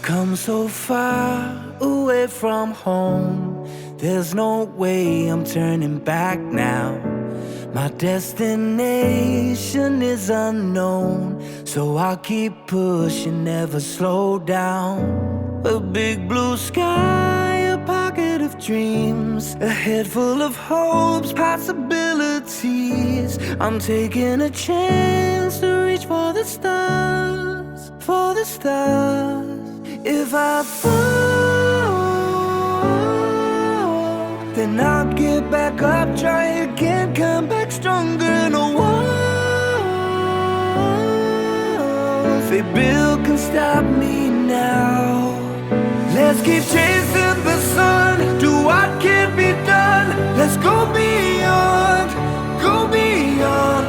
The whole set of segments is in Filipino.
I've come so far away from home. There's no way I'm turning back now. My destination is unknown, so I'll keep pushing, never slow down. A big blue sky, a pocket of dreams, a head full of hopes, possibilities. I'm taking a chance to reach for the stars, for the stars. If I fall, then I'll get back up, try again, come back stronger. No walls they build can stop me now. Let's keep chasing the sun, do what can be done. Let's go beyond,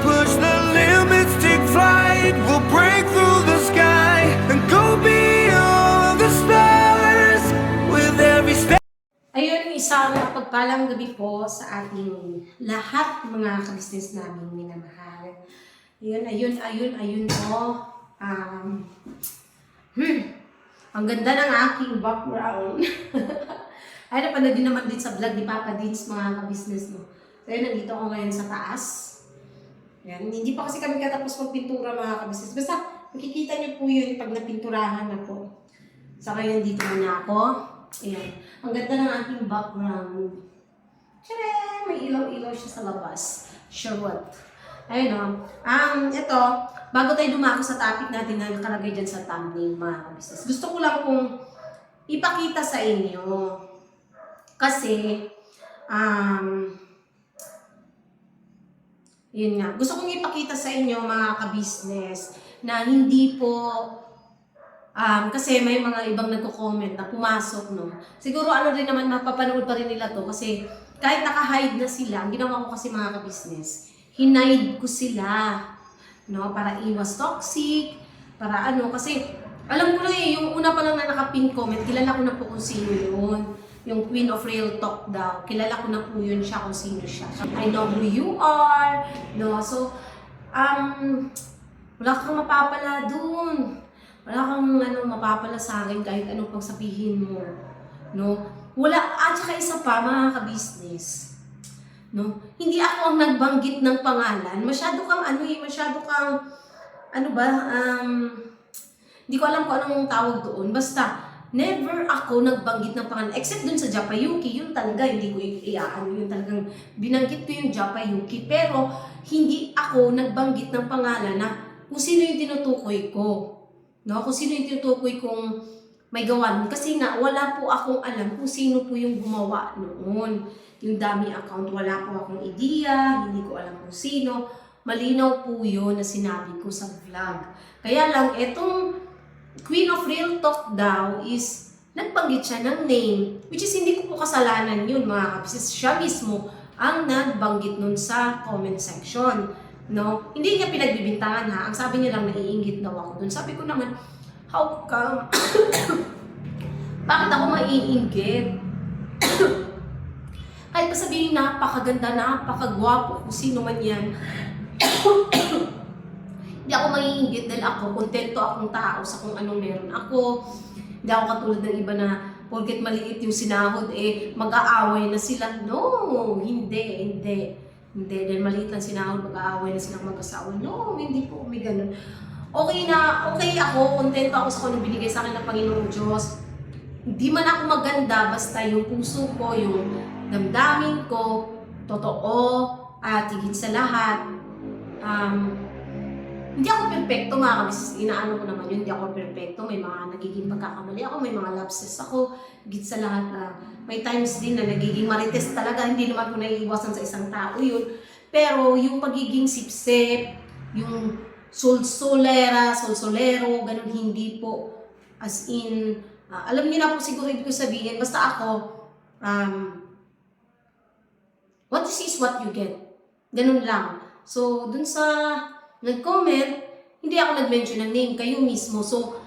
push the limits, take flight. We'll break through the sky and go beyond the stars with every step. Ayun, isang pagpalang gabi po sa ating lahat mga kabisnes namin minamahal. Ayun po. Ang ganda ng aking background. Ay, napanood din naman din sa vlog ni Papa Dins mga kabisnes mo. So, ayun, nandito ako ngayon sa taas. Yan. Hindi pa kasi kami katapos magpintura mga kabisnes. Basta, makikita niyo po yun pag napinturahan na po. So, ngayon, dito muna ako. Ayan. Ang ganda ng aking background. Tcharam! May ilaw-ilaw siya sa labas. Sure what? Ayun o. Ito, bago tayo dumako sa topic natin na nakalagay dyan sa thumbnail mga kabisnes. Gusto ko lang pong ipakita sa inyo. Kasi, yun nga. Gusto kong ipakita sa inyo mga kabisnes na hindi po kasi may mga ibang nagko-comment na pumasok, no? Siguro ano rin naman, mapapanood pa rin nila to kasi kahit naka-hide na sila, ang ginawa ko kasi mga ka-business, hinide ko sila, no? Para iwas toxic, para ano, kasi alam ko na yung una pa lang na naka-pin comment, kilala ko na po kung sino yun. Yung Queen of Real Talk daw, kilala ko na po yun siya kung sino siya. I know who you are, no? So, wala kang mapapala dun. Wala kang mapapala sa akin kahit anong pagsabihin mo, no? Wala, at saka isa pa mga ka-business, no? Hindi ako ang nagbanggit ng pangalan. Masyado kang hindi ko alam kung anong tawag doon. Basta, never ako nagbanggit ng pangalan. Except dun sa Japayuki, yun talaga, hindi ko yun talagang binanggit ko yung Japayuki. Pero, hindi ako nagbanggit ng pangalan na kung sino yung tinutukoy ko. No, kung sino yung tinutukoy kong may gawa nun. Kasi nga, wala po akong alam kung sino po yung gumawa noon. Yung dummy account, wala po akong idea, hindi ko alam kung sino. Malinaw po yun na sinabi ko sa vlog. Kaya lang, etong Queen of Real Talk daw is nagbanggit siya ng name, which is hindi ko po kasalanan yun mga kapsis. Siya mismo ang nagbanggit nun sa comment section. No? Hindi niya pinagbibintangan ha. Ang sabi niya lang, naiinggit daw ako dun. Sabi ko naman, how come? Bakit ako maiinggit? Kahit pa sabihin napakaganda, napakagwapo, kung sino man yan. Hindi ako maiinggit dahil ako, kontento akong tao sa kung anong meron ako. Hindi ako katulad ng iba na porket maliit yung sinahod, mag-aaway na sila. No, hindi. Hindi, dahil maliit lang sinahod, mag-aaway na silang mag-asawa. No, hindi po may ganun. Okay ako, kontento ako sa kung anong binigay sa akin ng Panginoong Diyos. Hindi man ako maganda, basta yung puso ko, yung damdamin ko, totoo, at higit sa lahat. Hindi ako perfecto mga kabisnes, inaano ko naman yun, hindi ako perfecto, may mga nagiging pagkakamali ako, may mga lapses ako, higit sa lahat na may times din na nagiging marites talaga, hindi naman ko naiiwasan sa isang tao yun. Pero yung pagiging sipsip, yung solsolero, ganun hindi po. As in, alam niyo na po siguro ibig ko sabihin, basta ako, what you see is what you get. Ganun lang. So, dun sa nag-comment, hindi ako nag-mention ng name, kayo mismo. So,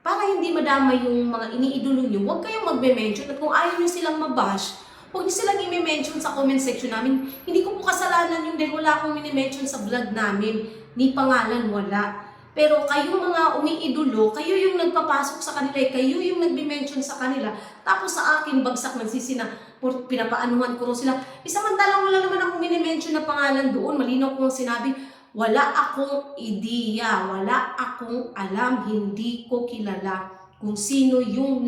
para hindi madamay yung mga iniidolo nyo, huwag kayong magme-mention. At kung ayaw nyo silang mabash, huwag nyo silang i-mention sa comment section namin. Hindi ko po kasalanan yung dahil wala akong mini-mention sa vlog namin. Ni pangalan, wala. Pero kayong mga umiidolo, kayo yung nagpapasok sa kanila, kayo yung nagbi-mention sa kanila. Tapos sa akin, bagsak nagsisina, pinapaanuhan ko sila. Samantalang wala naman akong minimension na pangalan doon. Malinaw kong sinabi, wala akong ideya, wala akong alam, hindi ko kilala kung sino yung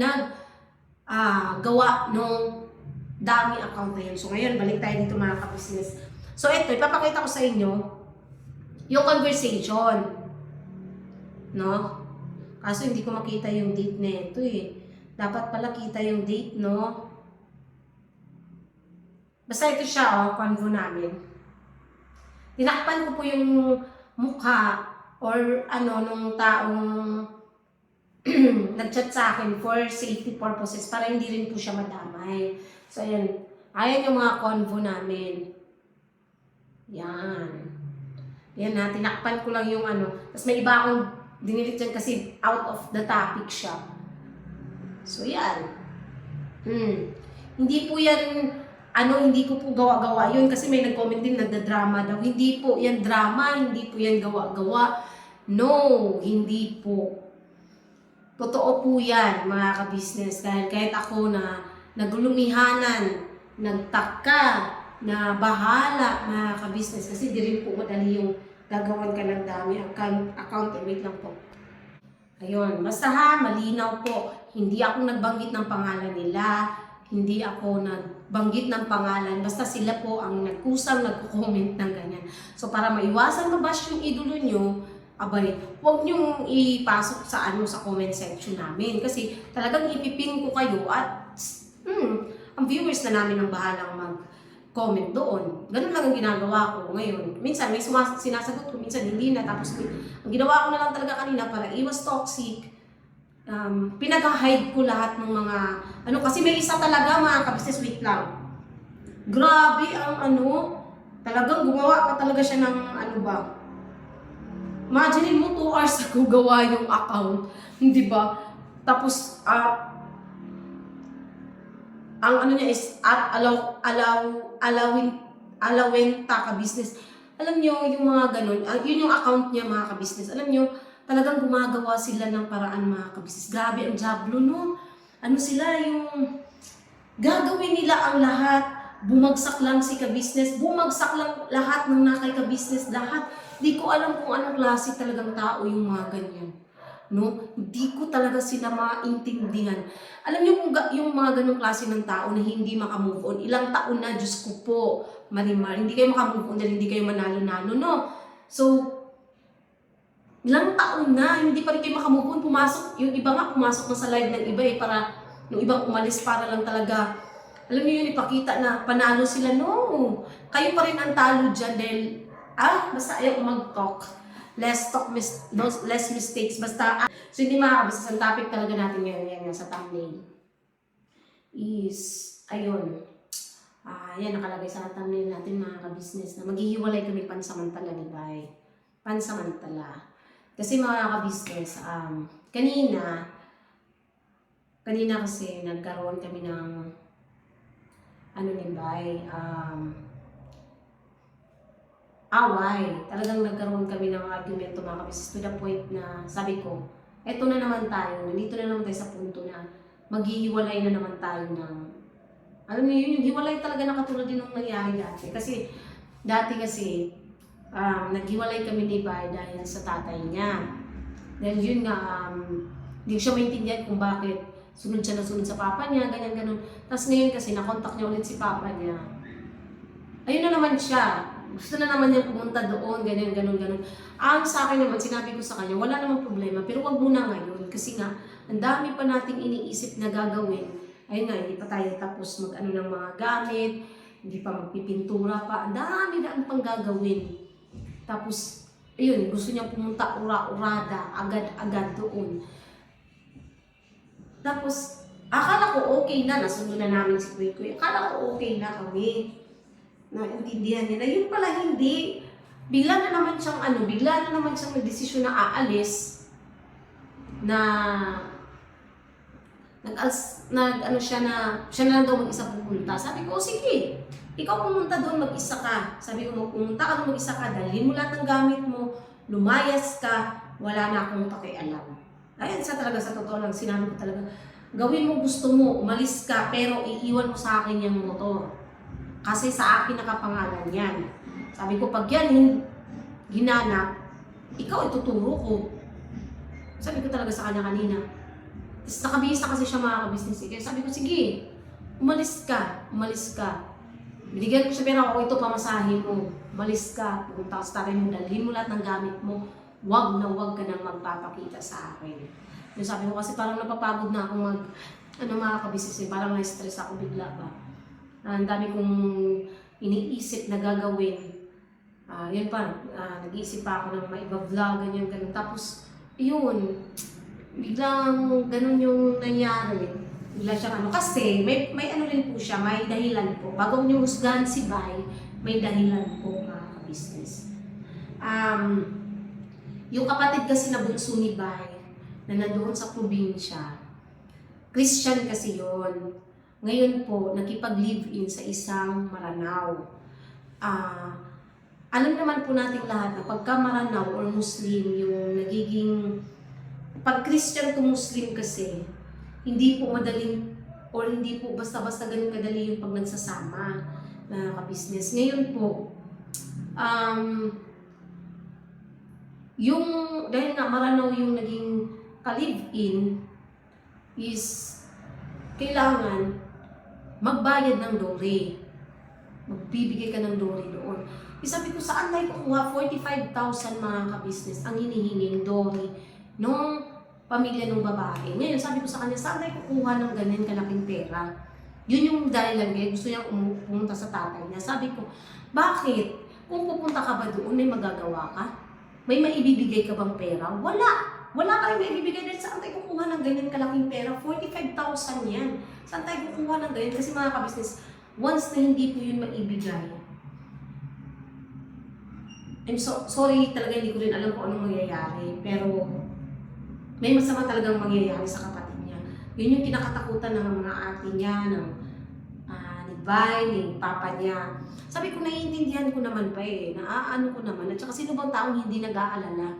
gawa nung dami account na yun. So ngayon, balik tayo dito mga ka-business. So ito, ipapakita ko sa inyo yung conversation. No? Kaso hindi ko makita yung date na ito eh. Dapat pala kita yung date, no? Basta ito siya, convo namin. Tinakpan ko po yung mukha or nung taong nag-chat sa akin for safety purposes para hindi rin po siya madamay. So ayan, ayan yung mga convo namin. Yan. Yan na, tinakpan ko lang yung Tapos may iba akong dinilit dyan kasi out of the topic siya. So, yan. Hindi po yan, hindi ko po gawa-gawa yun kasi may nag-comment din, nagda-drama daw. Hindi po yan drama, hindi po yan gawa-gawa. No, hindi po. Totoo po yan, mga ka-business. Kahit ako na nagulumihanan, nagtaka, na bahala, mga ka-business. Kasi di rin po madali yung gagawan ka ng dami account. Wait lang po. Ayun, basta malinaw po. Hindi ako nagbanggit ng pangalan nila. Hindi ako nagbanggit ng pangalan. Basta sila po ang nagkusang nagko-comment ng ganyan. So para maiwasan mabash yung idolo nyo, abay, huwag nyong ipasok sa sa comment section namin. Kasi talagang ipipin ko kayo at ang viewers na namin ang bahalang comment doon. Ganun lang ang ginagawa ko ngayon. Minsan may sinasagot ko, minsan hindi na. Tapos ang ginawa ko na lang talaga kanina para iwas toxic, pinag-hide ko lahat ng mga kasi may isa talaga mga ka-business, wait lang. Grabe ang talagang gumawa pa talaga siya ng ba? Imagine mo 2 hours ako gawa yung account, hindi ba? Tapos ang niya is at allowing ka-business. Alam nyo, yung mga ganun, yun yung account niya mga ka-business. Alam nyo, talagang gumagawa sila ng paraan mga ka-business. Grabe ang jablo, no? Sila yung gagawin nila ang lahat. Bumagsak lang si ka-business. Bumagsak lang lahat ng nakay ka-business. Lahat. Di ko alam kung anong klase talagang tao yung mga ganyan. No? Hindi ko talaga sila maintindihan. Alam niyo kung yung mga ganong klase ng tao na hindi makamove on, ilang taon na, Diyos ko po, Marimar, hindi kayo makamove on dahil hindi kayo manalo-nalo, no? So, ilang taon na, hindi pa rin kayo makamove on, pumasok, yung iba nga pumasok na sa live ng iba para yung ibang umalis para lang talaga, alam niyo yun, ipakita na panalo sila, no? Kayo pa rin ang talo dyan dahil, basta ayaw mag-talk. Less talk, less mistakes. Basta, so hindi makakabasa. Ang topic talaga natin ngayon, yan sa thumbnail. Is, ayun. Yan nakalagay sa thumbnail natin mga ka-business na maghihiwalay kami pansamantala ni Bay. Pansamantala. Kasi mga ka-business, kanina kasi nagkaroon kami ng ni Bay, away. Talagang nagkaroon kami ng argumento mga ka-business to the point na sabi ko, eto na naman tayo, nandito na naman tayo sa punto na maghihiwalay na naman tayo ng, alam niyo yun, yung hiwalay talaga na katulad din ng nangyari dati. Kasi, naghiwalay kami ni Bay dahil sa tatay niya. Dahil yun nga, hindi siya maintindihan kung bakit sunod siya na sunod sa papa niya, ganyan-ganon. Tapos ngayon kasi, nakontak niya ulit si papa niya. Ayun na naman siya. Gusto na naman niya pumunta doon, ganyan. Ang sa akin naman, sinabi ko sa kanya, wala namang problema, pero wag muna ngayon. Kasi nga, ang dami pa nating iniisip na gagawin. Ayun nga, hindi pa tayo tapos ng mga gamit, hindi pa magpipintura pa, ang dami na ang pang gagawin. Tapos, ayun, gusto niya pumunta ura-urada, agad-agad doon. Tapos, akala ko okay na, nasunod na namin si Kuya. Akala ko okay na kami. Naintindihan nila. Yun pala hindi. Bigla na naman siyang nagdesisyon na aalis siya na lang daw mag-isa pupunta. Sabi ko, sige, ikaw pumunta doon, mag-isa ka. Sabi ko, pumunta ka doon, mag-isa ka, dalhin mo lahat ng gamit mo, lumayas ka, wala na akong pakialam. Ayan sa totoo lang, sinabi ko talaga, gawin mo gusto mo, umalis ka, pero iiwan mo sa akin yung motor. Kasi sa akin nakapangalan yan. Sabi ko, pag yan ginanap, ikaw ituturo ko. Sabi ko talaga sa kanya kanina. Tapos nakabihis na kasi siya mga kabisnes. Kaya sabi ko, sige, umalis ka. Binigyan ko siya pera ako, ito pamasahin mo. Umalis ka, pupunta ka sa tatay mo, dalhin mo lahat ng gamit mo. Wag na wag ka nang magpapakita sa akin. Yung sabi ko kasi parang napapagod na akong mga kabisnes. Parang na-stress ako bigla ba. Ang dami kong iniisip na gagawin. Yun pa, nag-iisip pa ako ng maiba-vlog, ganyan. Tapos, yun, biglang ganun yung nangyari. Bigla siyang kasi may ano rin po siya, may dahilan po. Bago niyo husgahan si Bay, may dahilan po mga ka-business. Yung kapatid kasi na bunso ni Bay, na nandoon sa probinsya, Christian kasi yon. Ngayon po, nakipag-live-in sa isang Maranao. Alam naman po natin lahat na pagka Maranao or Muslim, yung nagiging pag Christian to Muslim kasi, hindi po madaling or hindi po basta-basta ganun kadali yung pag nagsasama na ka-business. Ngayon po, yung, dahil nga Maranao yung naging ka-live-in, is kailangan magbayad ng dowry. Magbibigay ka ng dowry doon. Sabi ko, saan tayo kukuha? 45,000 mga ka-business ang hinihinging dowry nung pamilya ng babae. Ngayon, sabi ko sa kanya, saan tayo kukuha ng ganyan kalaking pera? Yun yung dahilan kaya gusto niyang pumunta sa tatay niya. Sabi ko, bakit? Kung pupunta ka ba doon, may magagawa ka? May maibibigay ka bang pera? Wala! Wala kayong maibibigay dahil saan tayo kukuha ng ganyan kalaking pera? 45,000 yan. Saan tayo kukuha ng ganyan? Kasi mga ka-business, once na hindi po yun maibigay, sorry talaga, hindi ko rin alam kung anong mangyayari. Pero, may masama talagang mangyayari sa kapatid niya. Yun yung kinakatakutan ng mga ate niya, ng ni Bay, ni papa niya. Sabi ko, naiintindihan ko naman pa naaano ko naman. At saka sino bang taong hindi nag-aalala?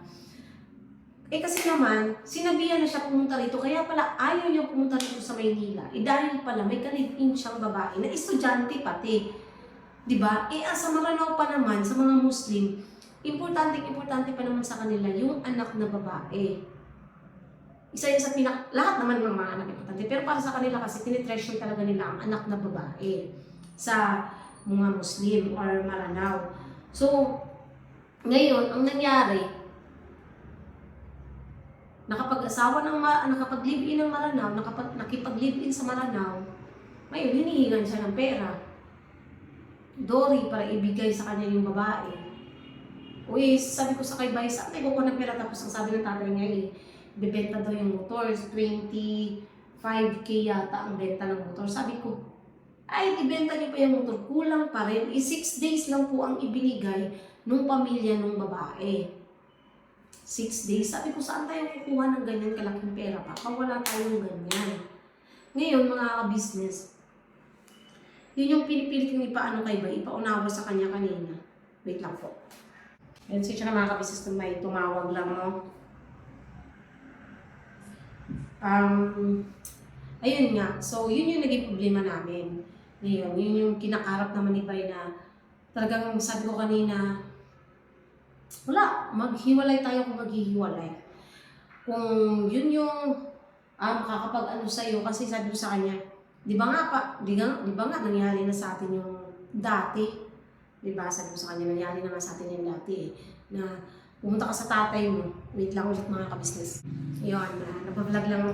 Kasi naman, sinabihan na siya pumunta rito, kaya pala ayaw niya pumunta rito sa Maynila. Dahil pala may ka-live-in siyang babae na estudyante pati. Diba? Sa Maranao pa naman, sa mga Muslim, importante pa naman sa kanila yung anak na babae. Isa yun sa lahat naman ng mga anak importante. Pero para sa kanila kasi, tinitreasure talaga nila ang anak na babae sa mga Muslim or Maranao. So, ngayon, ang nangyari, nakapag-live-in ng Maranao, nakipag-live-in sa Maranao, ngayon, hinihingan siya ng pera. Dowry para ibigay sa kanya yung babae. Sabi ko sa kay Bay, saan tayo kukuha ng pera? Tapos ang sabi ng tatay niya bibenta daw yung motor, 25K yata ang benta ng motor. Sabi ko, ibenta niyo pa yung motor, kulang pa rin. 6 days lang po ang ibinigay nung pamilya nung babae. 6 days. Sabi ko, saan tayo kukuha ng ganyan kalaking pera pa? Wala tayong ganyan. Ngayon, mga ka-business, yun yung pinipilit kong ipaano kay Bay, ipaunawa sa kanya kanina. Wait lang po. Ayun, siya na mga ka-business na may tumawag lang, no? Ayun nga. So, yun yung naging problema namin. Ngayon, yun yung kinakarap naman ni Bay na talagang sabi ko kanina, wala, maghiwalay tayo kung maghihiwalay. Kung yun yung makakapag-ano sa'yo, kasi sabi ko sa kanya, di ba nga nangyari na sa atin yung dati? Di ba? Sabi ko sa kanya, nangyari na nga sa atin yung dati na pumunta ka sa tatay mo, wait lang ulit mga ka-business. Ayun, nagbablog lang,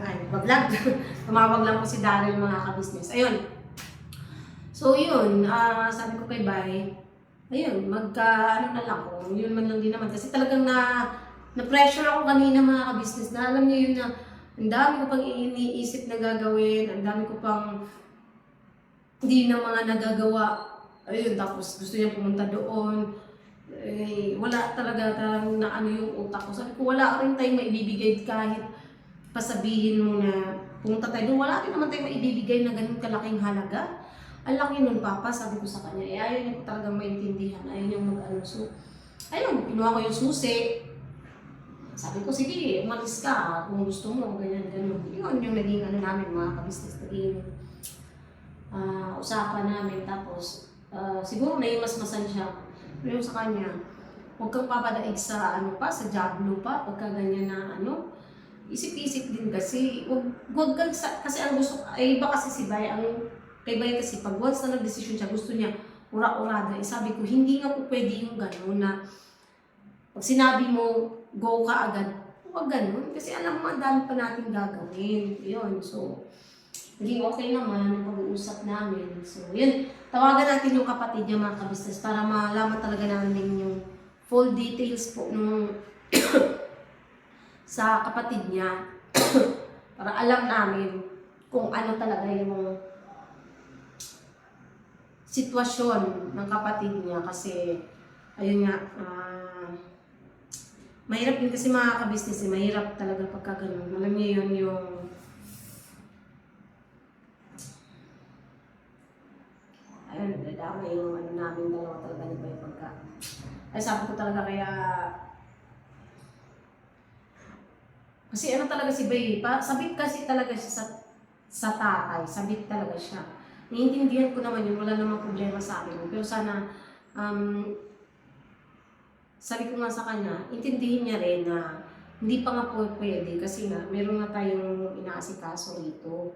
tumawag lang po si Daryl mga ka-business. Ayun. So yun, sabi ko kay Bay, ayun, ano na lang ko, yun man lang din naman. Kasi talagang na-pressure ako kanina mga ka-business na alam niyo yun na ang dami ko pang iniisip na gagawin, ang dami ko pang hindi na mga nagagawa. Ayun, tapos gusto niya pumunta doon. Wala talaga na ano yung utak ko. Sabi ko, wala rin tayong maibibigay kahit pasabihin mo na pumunta tayo doon. Wala rin naman tayong maibibigay na ganun kalaking halaga. Ang laki nun, Papa, sabi ko sa kanya. Ayaw niya ko talagang maintindihan. Ayaw niya mag-ano. So, ayun, pinuha ko yung susi. Sabi ko, sige, umalis ka kung gusto mo, ganyan, ganun. Yun yung naging ano namin, mga kabisnes, naging usapan namin. Tapos, siguro naimasmasan siya. Pero yung sa kanya, huwag kang papadaig sa ano pa, sa jablo pa, pagka ganyan na ano. Isip-isip din kasi, wag kang kasi ang gusto, ay iba kasi si Bay, kay Bay kasi pag once na nag-decision siya, gusto niya, ura-urada. Sabi ko, hindi nga po pwede yung gano'n na pag sinabi mo, go ka agad, huwag ganun. Kasi alam mo, ang dami pa natin gagawin. Yun, so, hindi okay naman yung pag-uusap namin. So, yun, tawagan natin yung kapatid niya, mga kabisnes, para malaman talaga namin yung full details po nung sa kapatid niya. Para alam namin kung ano talaga yung sitwasyon ng kapatid niya. Kasi, ayun nga, mahirap din kasi mga kabisnes, mahirap talaga pagka ganun. Alam niyo yun yung ayun, dadama yung ano namin dalawa talaga ni Bay pagka. Ay sabi ko talaga kaya kasi ano talaga si Bay, sabit kasi talaga siya sa tatay, sabit talaga siya. Naiintindihan ko naman yun, wala namang problema sa akin. Pero sana sabi ko nga sa kanya, intindihin niya rin na hindi pa nga po pwede kasi nga meron nga tayong inaasikaso rito.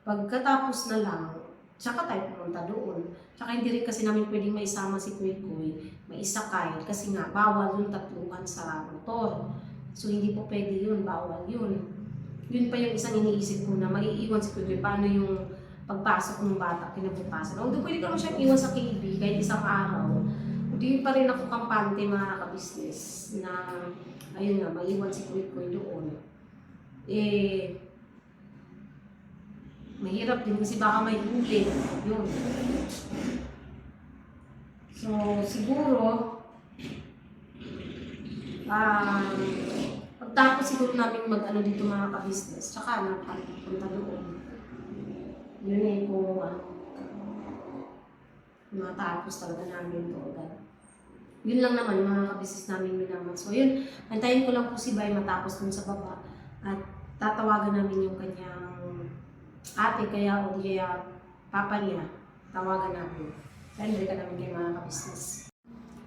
Pagkatapos na lang, tsaka tayo pumunta doon. Tsaka hindi rin kasi namin pwedeng maisama si Kuy Kuy, maisakay kasi nga bawal yung tatluhan sa motor. So hindi po pwede yun, bawal yun. Yun pa yung isang iniisip ko na maiiwan si Kuy Kuy, paano yung pagpasok ng bata kinabukasan. Although pwede ka naman siyang iwan sa KB kahit isang araw, hindi pa rin ako kampante mga kabisnes na ayun nga, maiwan si Kuy Kuy doon. Mahirap din kasi baka may ulit. Yun. So, siguro, pagtapos siguro namin mag-ano dito mga kabisnes, tsaka punta doon. Yun eh kung matapos talaga namin ito agad. Yun lang naman mga kabisnes namin minaman. So yun, antayin ko lang po si Bay matapos dun sa baba at tatawagan namin yung kanyang ate kaya o di kaya papa niya. Tawagan namin. Dahil ka namin kayo mga kabisnes.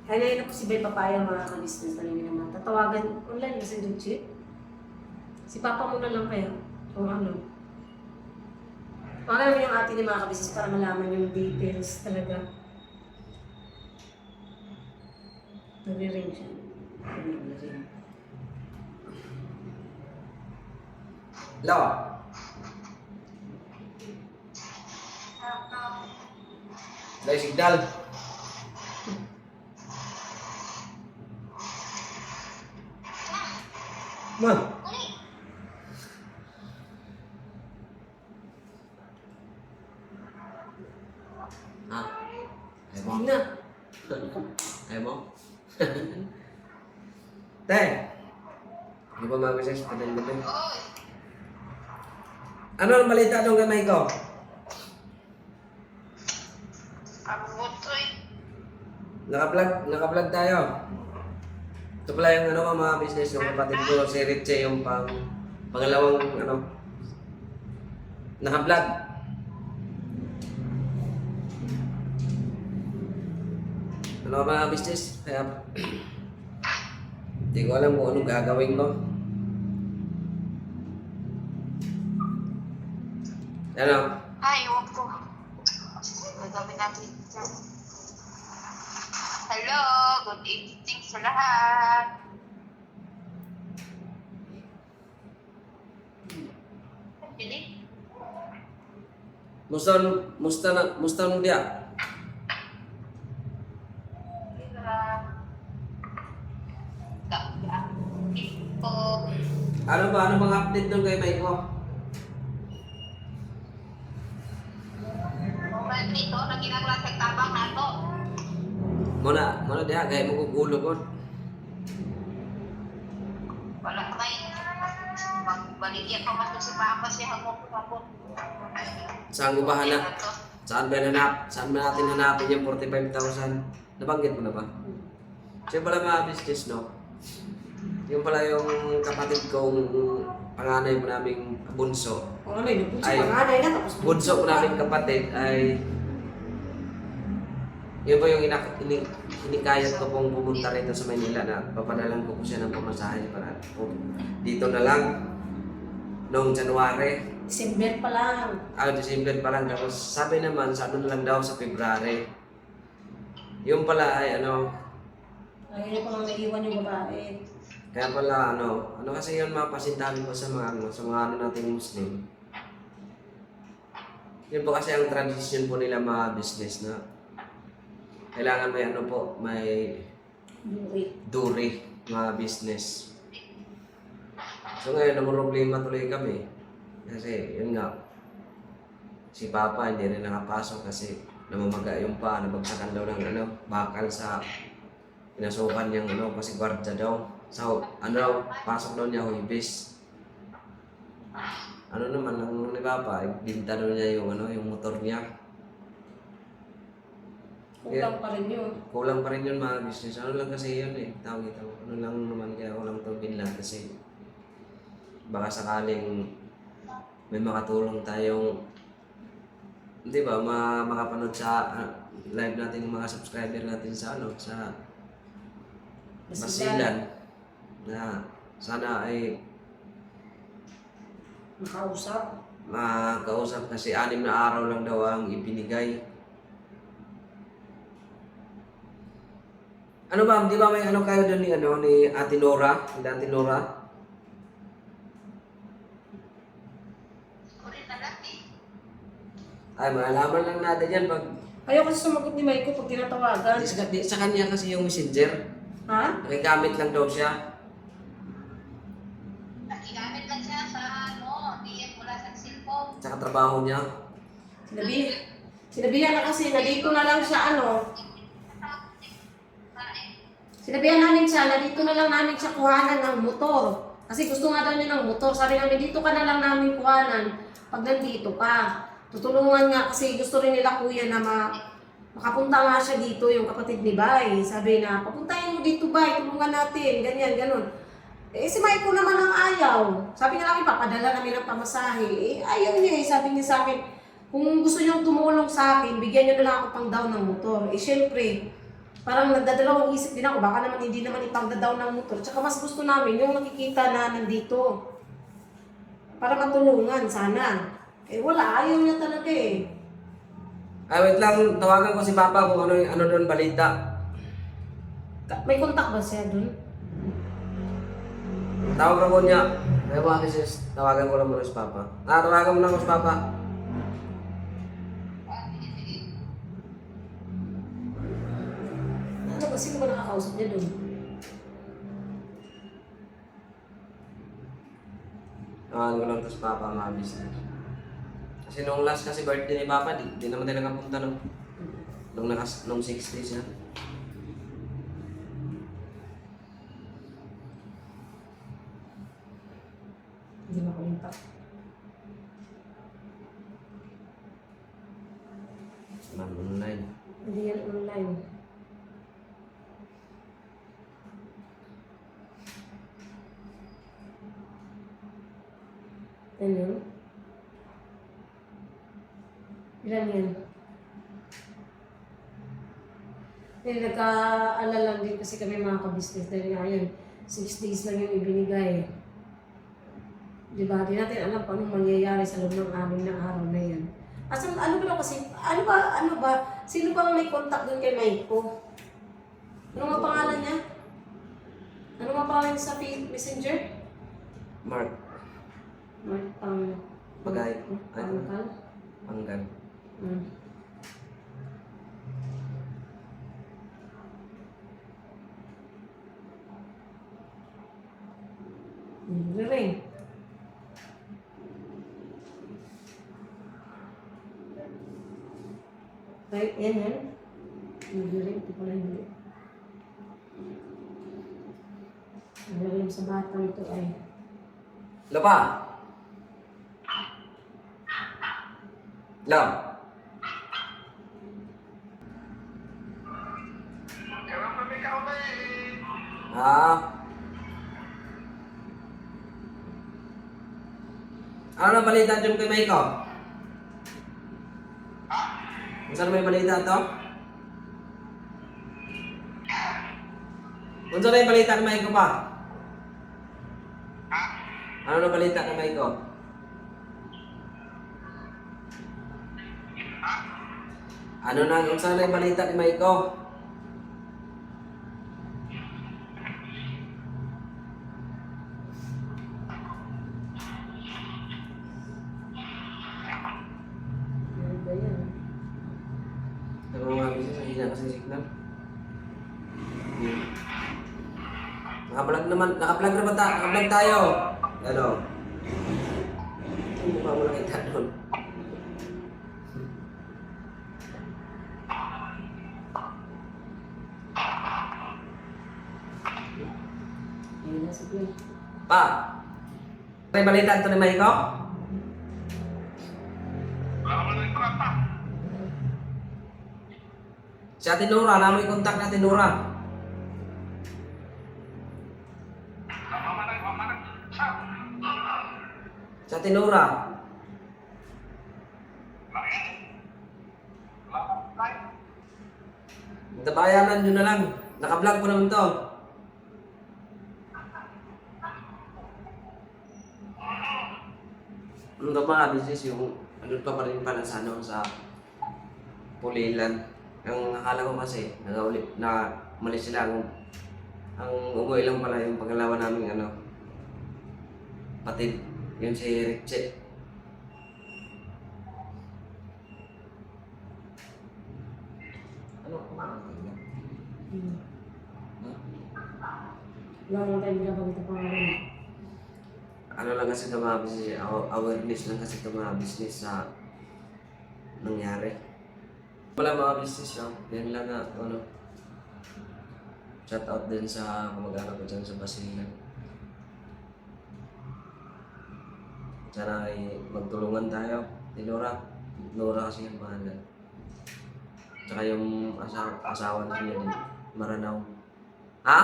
Kaya na po si Bay papaya mga kabisnes namin naman. Tatawagan online kasi Duce. Si papa muna lang kayo. O ano. Tawagan namin yung ate ni mga kabisnes para malaman yung details talaga. Nagre-ring siya. Nagre-ring. Hello? May signal. Ma. Ah. Ayaw mo? Hindi na. Ayaw mo? Te! Di ba mag-message pa din dito? Ano ang balita nung gamay ko? Naka-vlog tayo. Ito pala yung mga business yung kapatid ko, si Richie, yung pangalawang naka-vlog. Mga business, kaya hindi ko alam kung anong gagawin ko. Ano? Ay, iwan ko. Gagawin natin. Hello, good evening sa lahat. Pili? Musta nung dia? Ano bang update nung kay Mike ko? Moment nito, naginaglang sa tabang nato. Muna dia, kaya mo kugulo ko. Wala may magbaligyan pa mas si Papa siya hanggang Saan ko ba hanap? Saan ba natin hanapin yung 45,000? Nabanggit mo na ba? Siya pala mga business, no? Yung pala yung kapatid kong panganay po naming bunso. Kung ano yun, Ay, panganay na tapos Bunso po naming kapatid ay yun po yung hinikayat ko pong pumunta rito sa Manila na papadalan ko po siya ng pamasahe para po dito na lang noong January. December pa lang. December pa lang. Tapos sabi naman sa ano na lang daw sa February. Yung pala ay ano, Ayaw ko lang naiwan yung babae. kaya pala ano kasi yun mga pasintabi ko sa mga ano nating Muslim. Yun po kasi ang tradisyon po nila mga business na kailangan may ano po, may duri mga business. So ngayon, namumroblema tuloy kami. Kasi yun nga, si Papa hindi rin nakapasok kasi namamaga yung pa, nabagsakan daw ng ano, bakal sa pinasukan niyang ano, kasi gwardiya daw. So, ano daw, pasok daw niya Huwebes. Ano naman, ang ni Papa, ibinta daw niya yung ano, yung motor niya. Kulang pa rin yun. Kulang pa rin yun mga business. Ano lang kasi yun eh, tawag ito. Ano lang naman kaya walang tawagin lang kasi baka sakaling may makatulong tayong di ba, makapanood sa live natin ng mga subscriber natin sa ano, sa Basilan na sana ay makausap kasi 6 na araw lang daw ang ibinigay. Ano ba, di ba may ano kayo doon ni Ate Nora? Ni Ate Nora? Ay, malalaman lang natin yan pag... Ayaw kasi sumagot ni Maiko pag tinatawagan. Sa kanya kasi yung messenger. Ha? Nakigamit lang daw siya. Nagigamit lang siya sa ano, DM mula sa cellphone. Sa katrabaho niya. Sinabihan na kasi na dito na lang siya Sinabihan namin siya na dito na lang namin siya kuhanan ng motor. Kasi gusto nga daw niya ng motor. Sabi namin, dito ka na lang namin kuhanan pag nandito ka. Tutulungan nga kasi gusto rin nila kuya na makapunta nga siya dito, yung kapatid ni Bay. Sabi na, papuntahin mo dito Bay, tulungan natin, ganyan, ganun. Eh si Maiko naman ang ayaw. Sabi nga namin, papadala namin ng pamasahe. Eh ayaw niya eh, sabi niya sa akin, kung gusto niyong tumulong sa akin, bigyan niyo na lang ako pang down ng motor. Eh syempre, parang nagdadalawang isip din ako, baka naman hindi naman ipagdadaw ng motor. Tsaka mas gusto namin yung nakikita na nandito. Para matulungan sana. Eh wala, ayaw niya talaga eh. Ay, wait lang, tawagan ko si Papa kung ano doon balita. May contact ba siya dun? Tawagan ko niya. Kaya mga kisis, tawagan ko lang muna si Papa. Tawagan mo lang ko si Papa. Ano ba? Sino ba nakakausap niya dun? Tawagan ko lang to si Papa, mga business. Kasi nung last kasi birthday ni Papa, di naman tayo nakapunta nung 6 days siya. Hindi makapunta. Online. Hindi yan online. Ano? Ilan yan? Dahil nagka-alala din kasi kami mga ka-business dahil nga yun, 6 days lang yung ibinigay. Diba? Di natin alam kung anong mangyayari sa loob ng 6 na araw na yan. Ano ba? Sino ba ang may contact doon kay Maiko? Ano nga pangalan niya? Ano nga pangalan niya sa Messenger? Mark. Mark Bagay. Pangkal? Panggan. Ring. Right, yan. Nag-ring. Ito pala hindi. Nag-ring sa batang ito ay. Lapa! Lam! Ah, Ano na balita dyan kay Maiko? Saan may balita to? Kung saan may balita kay Maiko pa? Ano na balita kay Maiko? Ano na, kung saan may balita kay Maiko? Ano ba yan? Pero nga bisa, hina kasi signal. Naka-vlog naman, naka-vlog na ba naka-vlog tayo? Ano? Ang mukha mo nakita doon. Ayun na, sige. Pa! May balita ito ni Maiko? Si Ate Nora, namin kontak na Ate Nora. Si Ate Nora. Tabayanan nyo na lang. Naka-vlog ko naman to. Ang mga business yung ano pa rin pala sa ano sa Pulilan. Ang akala ko kasi na malis sila ang umuwi lang pala yung pangalawa namin ano patid yun si Richie. Ano kumakanta yan? Wala mo tayo binabanggit ang pangalan. Ano lang kasi ito mga business, awareness lang kasi ito mga business sa nangyari. Wala mga business lang, yan lang na ano. Shout out din sa kamag-anak ko dyan sa Basilan. Sana ay magtulungan tayo. Ni Nora. Nora kasi yung pangalan. Tsaka yung asawa niya din, Maranaw. Ha?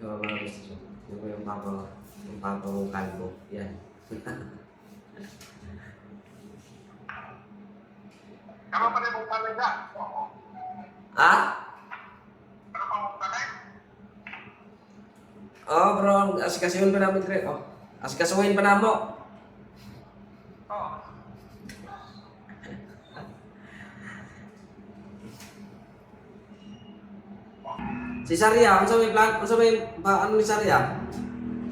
Yung mga business yun. Yung papa mong kalbo. Yan. Kamu pa rin mong talaga? Ha? Ano pa mong talaga? Oh bro, asikasuhin pa namin Greg. Oh. Asikasuhin pa namo. Oo. Si Saria, ano sa may plan? Ano sa may ano ni Saria?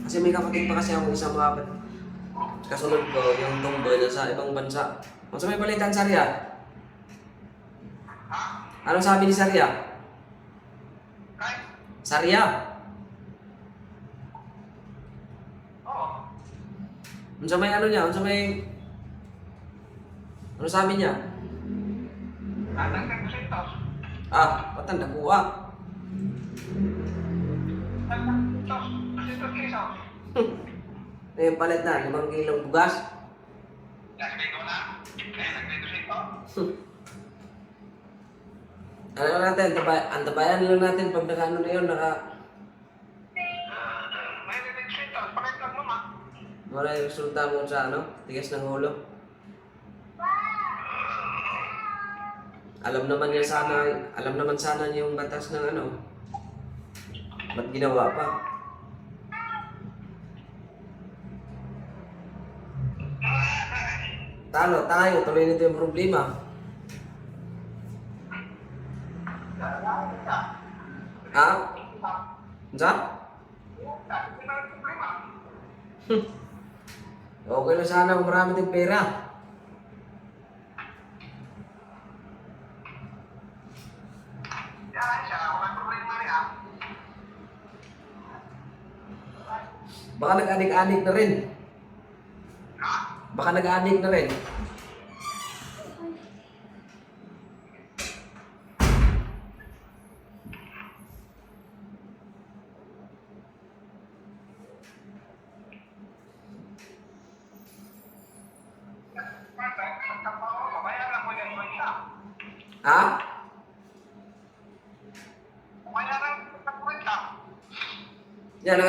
Kasi may kapatid pa kasi ako isang mga kasunod ko yung tumboy na sa ibang bansa. Ano sa may balitan Saria? Anong sabi ni Saria? Right? Saria? Oo. Ano sa may ano niya? Ano sa may... Ano sabi niya? Tatang nagsitos. Ba't ang nakuha? Tatang nagsitos. Nagsitos kiso. May palit na, 5 kilong bugas. Nagsitos ko na. Kaya nagsitos. Ano natin, antabayan lang natin pag naka-ano na yun, May nagsitos. Pakit lang mo ma. wala yung resulta mo sa ano, tigas ng ulo. Alam naman sana niya yung batas ng ano. Ba't ginawa pa? Talo tayo, tuloy nito yung problema. Ha? Diyan? Okay na sana kung marami tayong pera. Yan siya. Walang problema niya. Baka nag-adik-adik na rin. Ha? Baka nag-adik na rin. Pagkapaw, babayaran mo yan mo siya. Ha? Yan,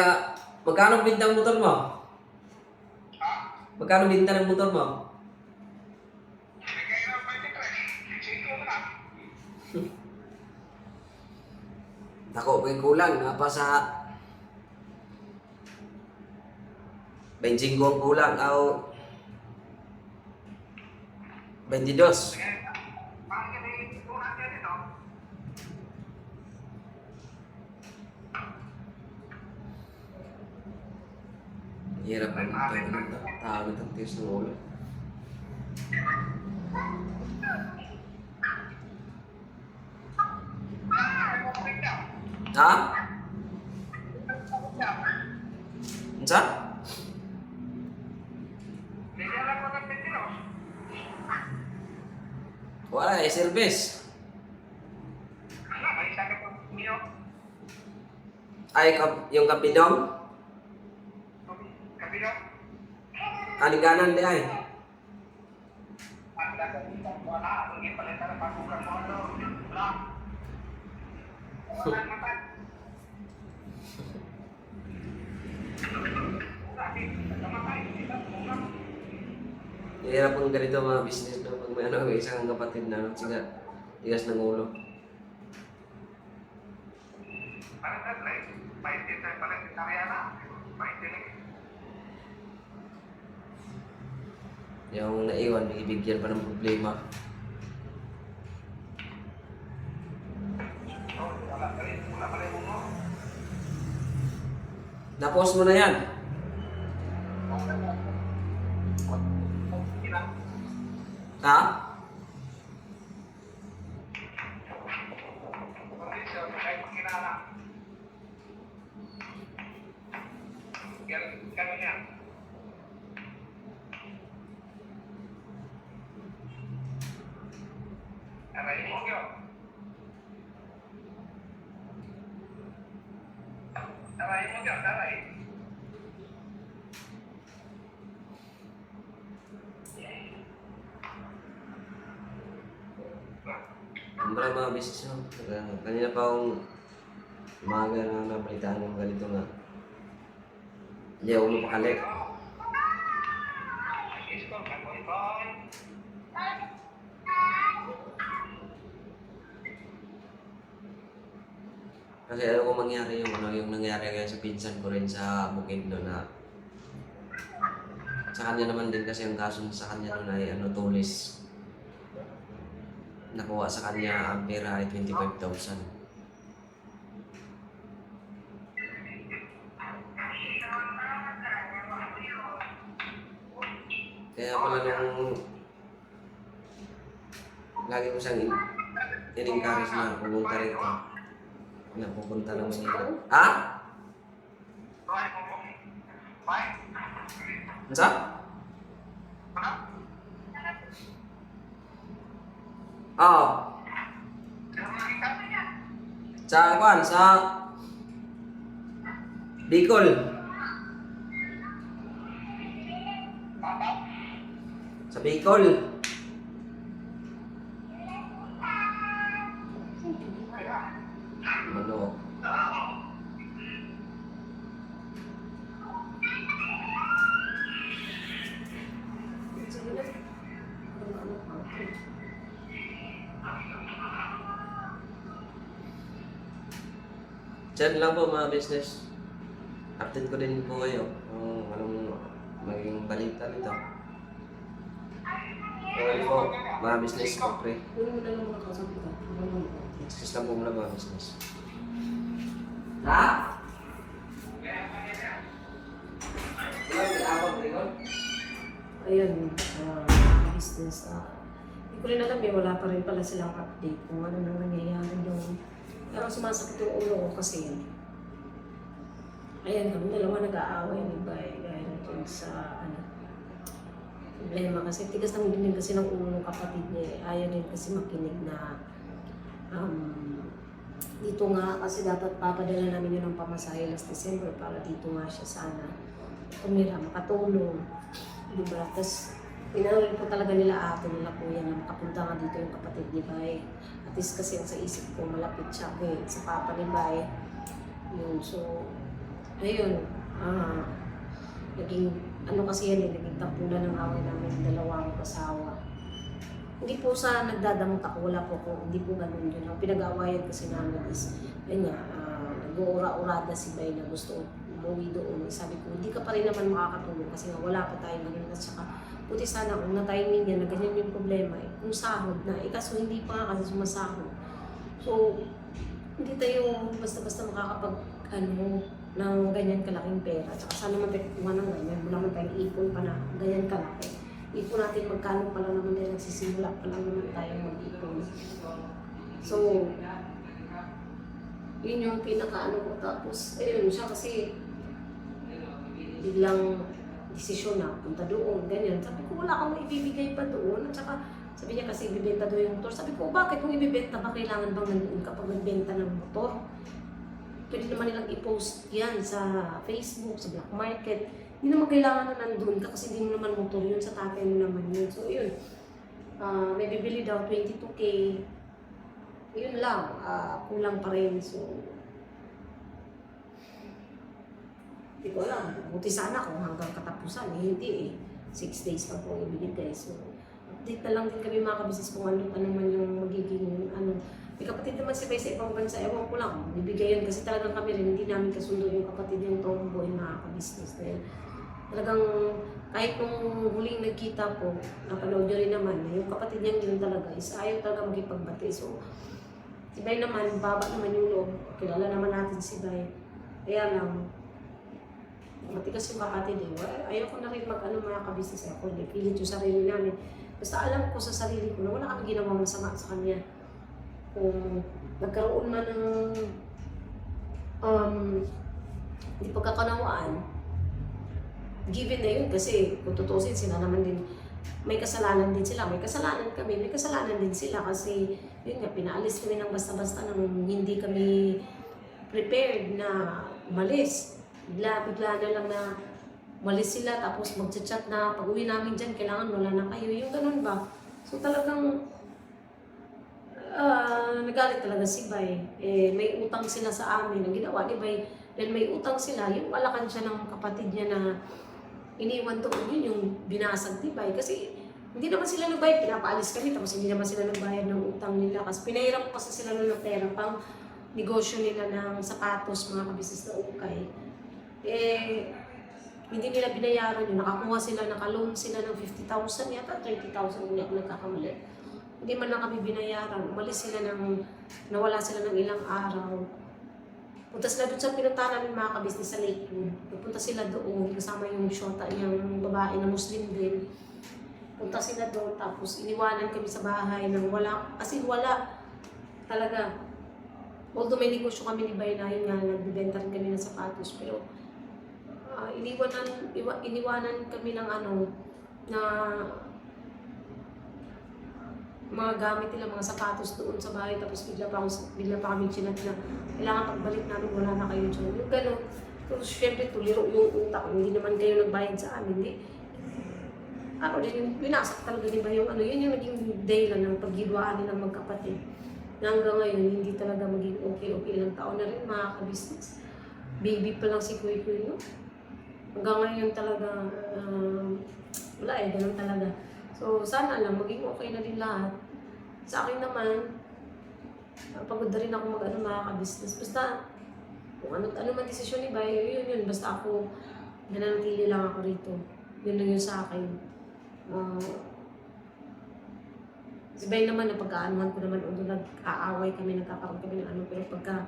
magkano binta ng motor mo? Ha? Magkano binta ng motor mo? Bigay ng 23. Sito na. Ako, may kulang. Napa sa 25 ang kulang. O 22. Bakit hindi tulad niya dito? Hirap ang tao na tagtiis ng ulo. Ha? Unsa? Hindi alam mo ng Pilipinos. Wala eh, service. Ano, may isa ka po niyo. Ay, yung kapidong? Kapilo? Aliganan di ay. Ang dagat dito, wala. Hindi palitan ang pagkukan mo. Wala. Wala naman. Hirap ang ganito mga business no? Pag may ano, isang kapatid na siga, tigas ng ulo. Parang tatay, maintin tayo pala sa Ariana. Maintin eh. Yung naiwan, ibigyan pa ng problema. Oh, wala pa rin. Wala pa rin mo. Na-post mo na yan. Ha? Ang marami mga business no? Kanina pa akong umaga na nabalitaan ng ganito nga. Hindi ako mapakali. Kasi ayaw ko mangyari yung ano, yung nangyari ngayon sa pinsan ko rin sa Bukidnon na sa kanya naman din kasi ang kaso sa kanya nun ay ano, tulis. Nakuha sa kanya ang pera ay 25,000. Kaya pala nung lagi ko siyang in-encourage na pumunta rito. Na pupunta lang siya. Ha? Ano? Oo. Sa kwan, sa Bicol. Sa Bicol. Ano? Diyan lang po mga business. Update ko din po kayo kung anong maging balita nito. Okay po, mga business ko pre. Success lang po muna mga business. Ha? Ayun, business. Hindi ko rin alam wala pa rin pala silang update kung ano nang nangyayari doon. Pero sumasakit yung ulo ko kasi ayan, kami dalawa nag-aaway ni Bay dahil doon sa problema kasi tigas ng dinig kasi ng ulo ng kapatid niya. Ayaw din kasi makinig na dito nga kasi dapat papadala namin yun ng pamasahe last December para dito nga siya sana tumira, makatulong. Diba? Tapos pinangalan po talaga nila ate nila kuya na makapunta nga dito yung kapatid ni Bay. At least kasi sa isip ko malapit siya sa papa ni Bay. Yun, so ayun, naging, ano kasi yan naging tapunan ng away namin, dalawang asawa. Hindi po sa nagdadamot ako, wala po ako, hindi po ganun yun. Ang pinag-aawayan kasi namin is, ayun nga, nag-uura-urada si Bay na gusto umuwi doon. Sabi ko, hindi ka pa rin naman makakatulong kasi nga wala pa tayong ganun. At saka, puti sana kung na-timing niya na ganyan yung problema, kung sahod na, kaso hindi pa nga kasi sumasahod. So, hindi tayo basta-basta makakapag, ng ganyan kalaking pera. At saka sana naman tayo kukuha ng ganyan, wala naman tayong ipon pa na ganyan kalaki. Ipon natin magkano pa lang naman tayo nagsisimula pa lang naman tayong mag-ipon. So, yun yung pinaka-ano ko. Tapos, ayun siya kasi biglang desisyon na punta doon, ganyan. Sabi ko, wala kang ibibigay pa doon. At saka, sabi niya kasi ibibenta doon yung motor. Sabi ko, bakit kung ibibenta ba kailangan bang nandoon kapag nagbenta ng motor? Pwede naman nilang i-post yan sa Facebook, sa black market. Hindi naman kailangan na nandun ka kasi hindi mo naman motor yun, sa tatay mo naman yun. So yun, may bibili daw 22K. Yun lang, kulang pa rin. So, hindi ko alam. Buti sana kung hanggang katapusan. Hindi eh. 6 days pa po ibinigay. So, update na lang din kami mga kabisis kung ano pa naman yung magiging May kapatid naman si Bay sa ibang bansa. Ewan ko lang. Bibigay yan kasi talagang kami rin. Hindi namin kasundo yung kapatid yung tomboy mga kabisnes na yan. Talagang kahit nung huling nagkita po, napanood nyo rin naman, yung kapatid niyang yun talaga is ayaw talaga makipagbati. So, si Bay naman, baba naman yung loob. Kilala naman natin si Bay. Kaya lang, matigas yung kapatid eh. Ayaw ko na rin mga kabisnes ako. Pilit yung sarili namin. Basta alam ko sa sarili ko na wala kami ginawang masama sa kanya. Kung nagkaroon man ng hindi pagkakanawaan, given na yun kasi kung tutusin sila naman din, may kasalanan din sila, may kasalanan kami, may kasalanan din sila kasi yun nga, pinaalis kami ng basta-basta nang hindi kami prepared na umalis. Bigla na lang na umalis sila tapos mag-chat na pag uwi namin dyan, kailangan wala na kayo, yung ganun ba? So talagang nagalit talaga si Bay. May utang sila sa amin. Ang ginawa ni Bay, dahil may utang sila, yung alakan siya ng kapatid niya na iniwan doon, yun yung binasag ni Bay. Kasi hindi naman sila nagbayad, pinapaalis kami, tapos hindi naman sila nagbayad ng utang nila. Kasi pinahiram kasi sila ng pera pang negosyo nila ng sapatos, mga kabisnes na ukay. Hindi nila binayaran yun. Nakakuha sila, naka-loan sila ng 50,000 yata, 30,000 hindi ako nagkakamali. Hindi man lang kami binayaran. Umalis sila nawala sila ng ilang araw. Punta sila doon sa pinuntahan namin mga kabisnes sa Lakewood. Punta sila doon, kasama yung shota niyang babae na Muslim din. Punta sila doon, tapos iniwanan kami sa bahay nang wala, kasi wala talaga. Although may negosyo kami ni Bay na yun nga, nagbibenta rin kami ng sapatos, pero iniwanan kami ng na mga gamit nila, mga sapatos doon sa bahay, tapos bigla pa kami chinat na kailangan pagbalik namin, wala na kayo dyan. Yung gano'n. Pero syempre, tuliro yung utak. Hindi naman kayo nagbayad sa amin. Hindi. Binasak talaga di ba yung yun yung naging dahilan ng paghiwaan nilang magkapatid. Na hanggang ngayon, hindi talaga maging okay. Ilang taon na rin, mga kabisnes. Baby pa lang si Kuy Kuy, no? Hanggang ngayon talaga, wala ganun talaga. So, sana lang, maging okay na din lahat. Sa akin naman, pagod na rin ako mga kabisnes. Basta, kung ano man desisyon ni Bay, yun. Basta ako, nananatili lang ako rito. Yun lang yun sa akin. Si Bay naman, napag-aanuhan ko naman, although nag-aaway kami, nagkakaroon kami ng pero pagka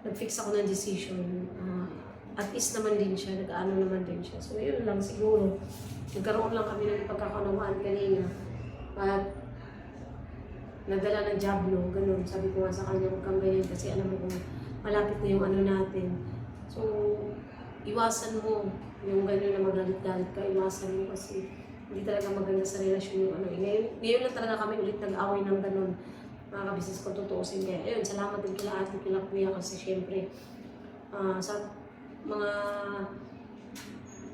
nag-fix ako ng decision, at least naman din siya, nag-ano naman din siya. So, yun lang siguro. Nagkaroon lang kami ng pagkakaunawaan kanina. At nadala ng jablo, ganun. Sabi ko nga sa kanya, huwag kang ganyan kasi alam mo kung malapit na yung natin. So, iwasan mo yung ganyan na magalit-galit ka. Iwasan mo kasi hindi talaga maganda sa relasyon yung Ngayon lang talaga kami ulit nag-away ng ganun. Mga kabisnes ko, tutuusin kaya. Ayun, salamat din kila ate, kila kuya kasi syempre sa mga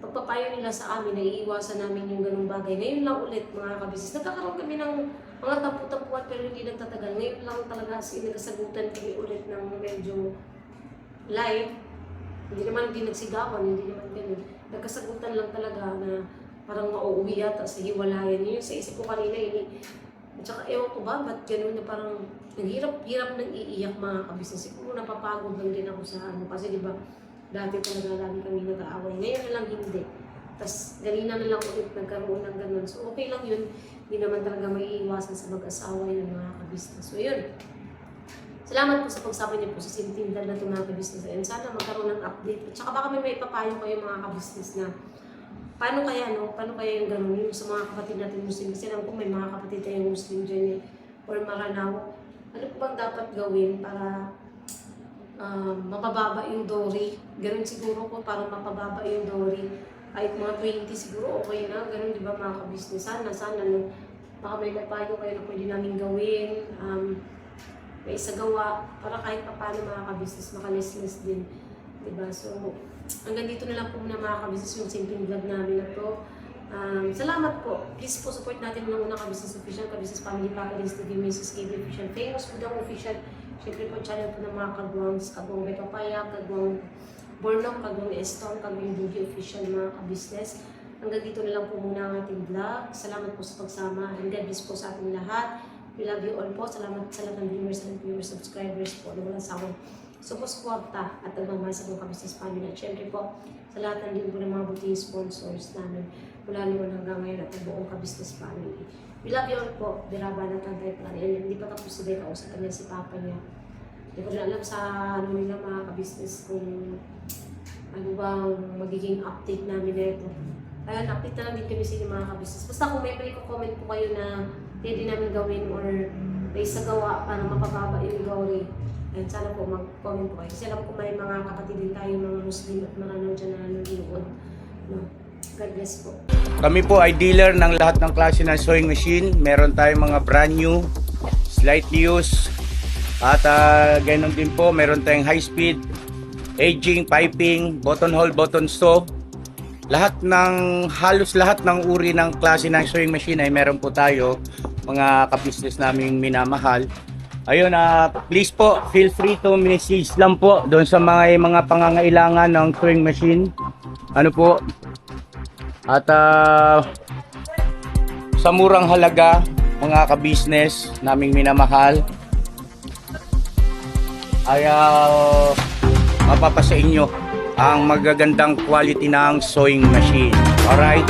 pagpapayo nila sa amin, naiiwasan namin yung ganung bagay. Ngayon lang ulit mga kabisnes, nagkakaroon kami ng mga tampu-tampuan pero hindi nagtatagal. Ngayon lang talaga nagkasagutan kami ulit ng medyo live. Hindi naman din nagsigawan, hindi naman ganun. Nagkasagutan lang talaga na parang mauuwi yata sa hiwalayan. Yun yung sa isip ko kanina, yun. At saka ewan ko ba, ba't ganun na parang naghirap nang iiyak mga kabisnes. Siguro napapagod lang din ako sa ano. Kasi di ba, dati talaga lagi kami nag-aaway. Ngayon na lang hindi. Tapos ganina na lang ulit nagkaroon ng ganun. So okay lang yun. Hindi naman talaga may iwasan sa mag-asawa yun mga kabisnes. So yun. Salamat po sa pagsama niyo po sa sintindan na ito mga kabisnes. And sana magkaroon ng update. At saka baka may ipapayo kayo mga kabisnes na paano kaya yung ganun yung sa mga kapatid natin Muslim. Kasi alam ko may mga kapatid tayong Muslim dyan or Maranao. Ano po bang dapat gawin para mapababa yung dowry? Ganun siguro po para mapababa yung dowry. Kahit mga 20 siguro okay na. Ganun di ba mga kabisnes? Sana no, baka may papayo kayo na pwede namin gawin. May isagawa para kahit pa paano mga kabisnes makalisnes din. Diba? So, hanggang dito na lang po muna mga kabisnes yung simpleng vlog namin na to. Salamat po. Please po support natin ng unang kabisnes official, kabisnes family package TV, Mrs. KB official, famous po daw official. Siyempre po channel po ng mga kagwangs, kagwang Betapaya, kagwang Bornok, kagwang Eston, kagwang Bugi official mga kabisnes. Hanggang dito na lang po muna ang ating vlog. Salamat po sa pagsama. And God bless po sa ating lahat. We love you all po. Salamat sa lahat ng viewers and viewers, subscribers po na walang sawang sumusuporta at nagmamahal sa mga kabisnes family. At syempre po, sa lahat ng din po ng mga buting sponsors namin mula noon hanggang ngayon at ang buong kabisnes family. We love you all po. Biraba na tantay plan. Hindi pa tapos si Beka o sa kanya si Papa niya. Hindi ko na alam sa ano nila mga kabisnes kung ano bang magiging update namin na ito. Kaya update na lang din kami sa inyo mga kabisnes. Basta kung may comment po kayo na pwede namin gawin or may isagawa para mapababa yung dowry. And sana po mag-comment po kayo. Kasi alam ko may mga kapatid din tayo, mga Muslim at Maranao dyan na nanonood. No. God bless po. Kami po ay dealer ng lahat ng klase ng sewing machine. Meron tayong mga brand new, slightly used, at ganoon din po, meron tayong high speed, aging, piping, button hole, button stove. Halos lahat ng uri ng klase ng sewing machine ay meron po tayo, mga ka-business naming minamahal. Ayun, please po, feel free to message lang po doon sa mga pangangailangan ng sewing machine. Ano po? At sa murang halaga, mga ka-business naming minamahal, ay mapapasa inyo ang magagandang quality ng sewing machine. Alright?